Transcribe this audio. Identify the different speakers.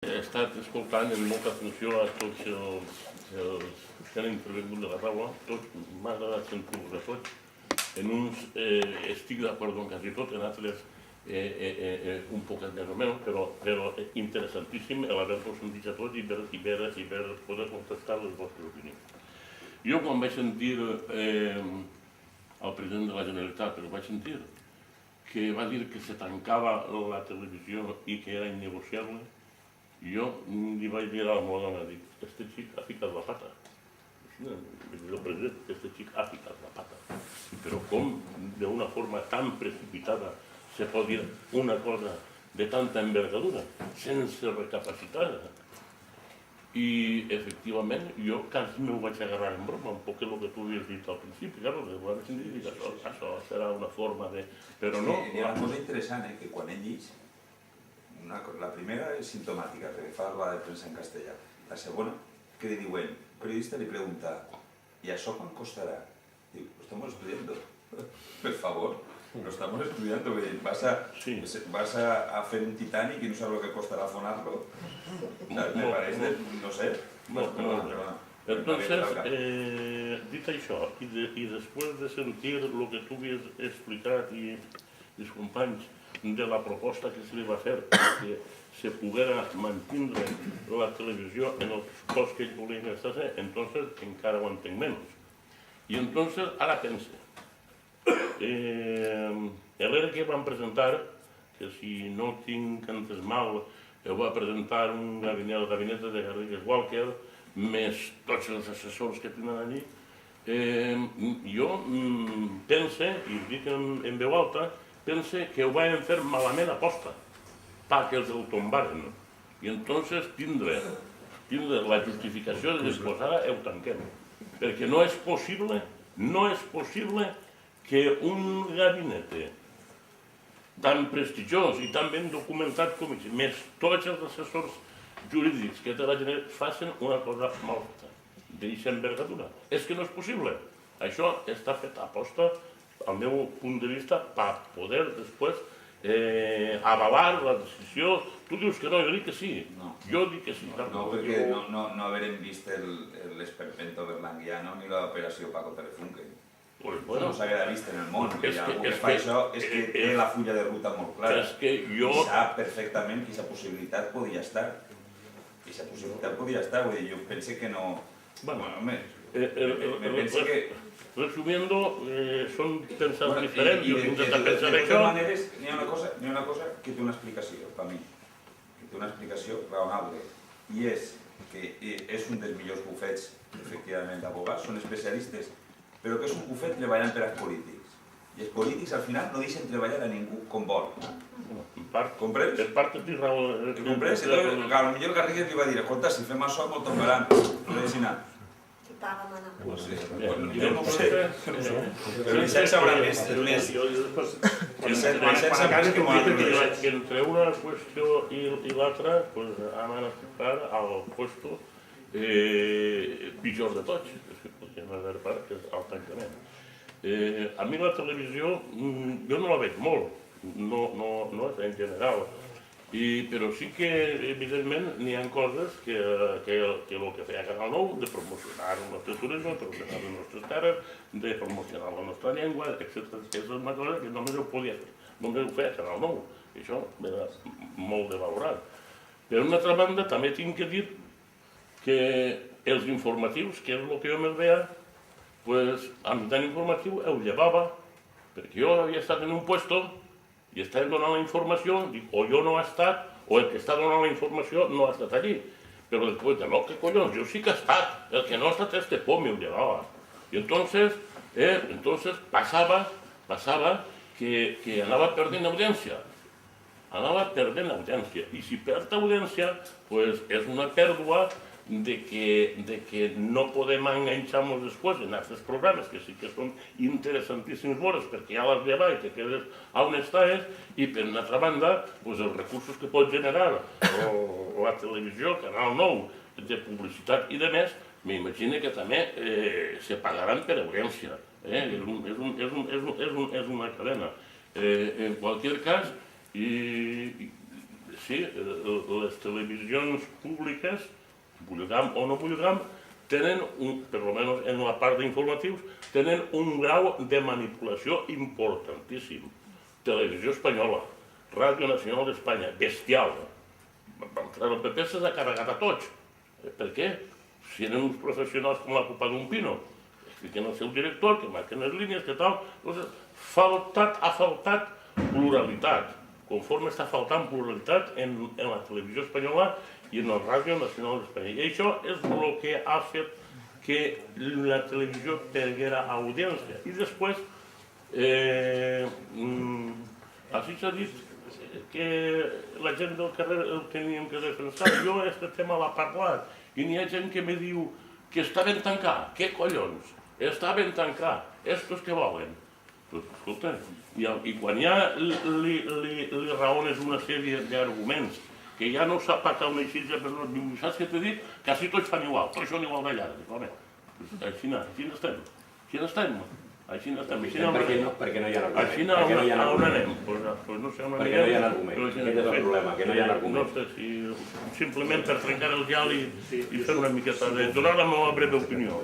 Speaker 1: He estat escoltant amb molta atenció a tots els que han intervingut de la taula. M'ha agradat sentir-los a tots. En uns estic d'acord amb quasi tot, en altres un poquet més o menys, però interessantíssim l'haver-vos sentit a tots i poder contestar les vostres opinions. Jo quan vaig sentir el president de la Generalitat, però vaig sentir que va dir que se tancava la televisió i que era innegociable, jo li vaig dir a la meva dona, dic, este xic ha ficat la pata. El president, este xic ha ficat la pata. Però com d'una forma tan precipitada se pot dir una cosa de tanta envergadura, sense recapacitar? I, efectivament, jo quasi m'ho vaig agarrar en broma, un poc el que tu havies dit al principi, claro, això serà una forma de... Però no...
Speaker 2: Hi ha una cosa interessant, que quan ell llig, la primera és simptomàtica, perquè fa la de premsa en castellà. La segona, que li diuen, el periodista li pregunta, ¿y això quan costarà? Diu, lo estamos estudiando. Per favor, lo estamos estudiando. Vas a fer un Titanic y no sabes lo que costará fonarlo. Me parece, no sé.
Speaker 1: Entonces, dit això, i després de sentir el que tu havies explicat i els companys de la proposta que se li va fer que se poguera mantenir la televisió en el cost que ells volien gastar, entonces encara ho entenc menys. I entonces ara pense, l'era que van presentar, que si no tinc entès mal, va presentar un gabinet de Garrigues Walker, més tots els assessors que tenen allí, jo pense, i dic en veu alta, pense que ho van fer malament a posta, perquè els el tombaren. I entonces tindre la justificació de dir, pues ara ho tanquem. Perquè no és possible que un gabinet tan prestigiós i tan ben documentat com ells, més tots els assessors jurídics que té la Generalitat, facin una cosa mal feta, d'aquesta envergadura. És que no és possible. Això està fet a posta, al meu punt de vista, per poder després avalar la decisió. Tu dius que no, jo dic que sí. Jo dic que sí.
Speaker 2: No, perquè no haverem vist l'esperpento berlanguiano ni l'operació Paco Telefunken. No s'haguera vist en el món. El que fa això és que té la fulla de ruta molt clara. I sap perfectament que aquesta possibilitat podia estar. Jo pense que no... Me pense que...
Speaker 1: Resumiendo, són pensats diferents, jo he intentat pensar
Speaker 2: això. De
Speaker 1: això.
Speaker 2: totes maneres, n'hi ha una cosa que té una explicació, per mi, que té una explicació raonable, i és que és un dels millors bufets, efectivament, d'abogats, són especialistes, però que és un bufet treballant per als polítics. I els polítics, al final, no deixen treballar a ningú com vol. Comprens?
Speaker 1: Per part de raó.
Speaker 2: Comprens? Potser el Garrigues li va dir, escolta, si fem això, molt tombaran. No deixin anar. Jo no ho sé, però Vicent sabrà més.
Speaker 1: Que entre una qüestió i l'altra han anat al puesto pitjor de tots, que és el tancament. A mi la televisió, jo no la veig molt, no en general, però sí que, evidentment, n'hi ha coses que el que feia Canal 9, de promocionar el nostre turisme, de promocionar les nostres terres, de promocionar la nostra llengua, etc. És una cosa que només ho podia fer, només ho feia Canal 9, i això era molt de valorar. Per una altra banda, també tinc que dir que els informatius, que és el que jo més veia, a mitjà informatiu ho llevava, perquè jo havia estat en un puesto i estava donant la informació, o jo no he estat, o el que està donant la informació no ha estat allí. Però després, no, que collons, jo sí que he estat, el que no ha estat este por me ho llevava. I entonces passava que anava perdent audiència. I si perd audiència, és una pèrdua de que no podem enganxar-nos després en aquests programes, que sí que són interessantíssims veure, perquè ja les lleva i te quedes on estàs, i per una altra banda, els recursos que pot generar la televisió, Canal 9, de publicitat i de més, m'imagino que també se pagaran per audiència. És una cadena. En qualsevol cas, sí, les televisions públiques, Bulldogam o no Bulldogam, tenen, per almenys en la part d'informatius, tenen un grau de manipulació importantíssim. Televisió espanyola, Ràdio Nacional d'Espanya, bestial. El PP s'ha carregat a tots. Per què? Si eren uns professionals com la Copa d'un Pino, expliquen el seu director, que marquen les línies, que tal. Ha faltat pluralitat, conforme està faltant pluralitat en la televisió espanyola i en la Ràdio Nacional d'Espanya. I això és el que ha fet que la televisió tinguera audiència. I després, així s'ha dit que la gent del carrer el teníem que defensar. Jo aquest tema l'ha parlat i n'hi ha gent que me diu que està ben tancat. Què collons? Està ben tancat. Estos que volen. Pues, escolta, i quan ja li raones una sèrie d'arguments que ja no sap a on així, saps què t'he dit? Quasi tots fan igual, tots són igual d'allà. Home, així estem. Així estem.
Speaker 3: Perquè no hi ha argument.
Speaker 1: Així on anem? Pues no sé on anem.
Speaker 3: Perquè no hi ha argument. Aquest és el problema, que no hi ha argument.
Speaker 1: No sé si simplement per trencar el gel i fer una miqueta de... donar la meva breu opinió.